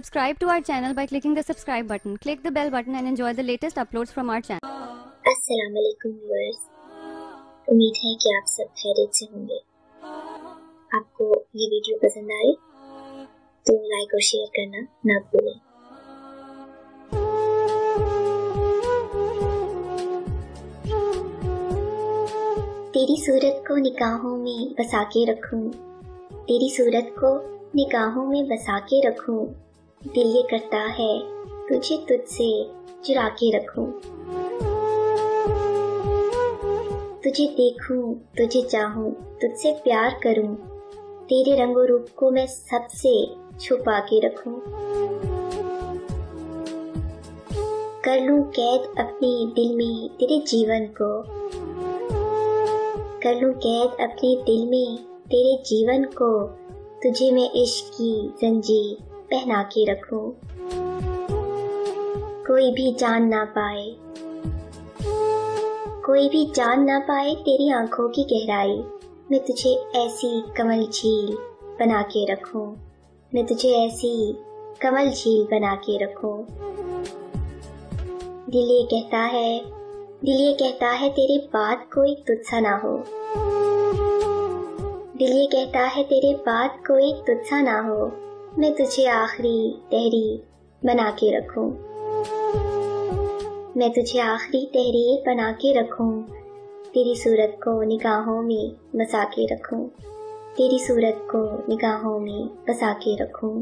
Subscribe to our channel by clicking the subscribe button. Click the bell button and enjoy the latest uploads from our channel. अस्सलाम वालेकुम viewers, उम्मीद है कि आप सब खैरियत से होंगे। आपको ये वीडियो पसंद आए तो लाइक और शेयर करना ना भूलें। तेरी सूरत को निगाहों में बसा के रखूं, तेरी सूरत को निगाहों में बसा के रखूं, दिल ये करता है तुझे तुझसे चुरा के रखूं। तुझे देखूं, तुझे चाहूं, तुझसे प्यार करूं, तेरे रंगो रूप को मैं सबसे छुपा के रखूं। कर लूं कैद अपने दिल में तेरे जीवन को, कर लूं कैद अपने दिल में तेरे जीवन को, तुझे मैं इश्क की जंजीर पहना के रखूं। कोई भी जान ना पाए, कोई भी जान ना पाए तेरी आंखों की गहराई, मैं तुझे ऐसी कमल झील बना के रखूं, मैं तुझे ऐसी कमल झील बना के रखूं। दिल ये कहता है, दिल ये कहता है तेरे बाद कोई तुझसा ना हो, दिल ये कहता है तेरे बाद कोई तुझसा ना हो, मैं तुझे आखिरी तहरीर बना के रखूं, मैं तुझे आखिरी तहरीर बना के रखूं, तेरी सूरत को निगाहों में बसा के रखूं, तेरी सूरत को निगाहों में बसा के रखूं।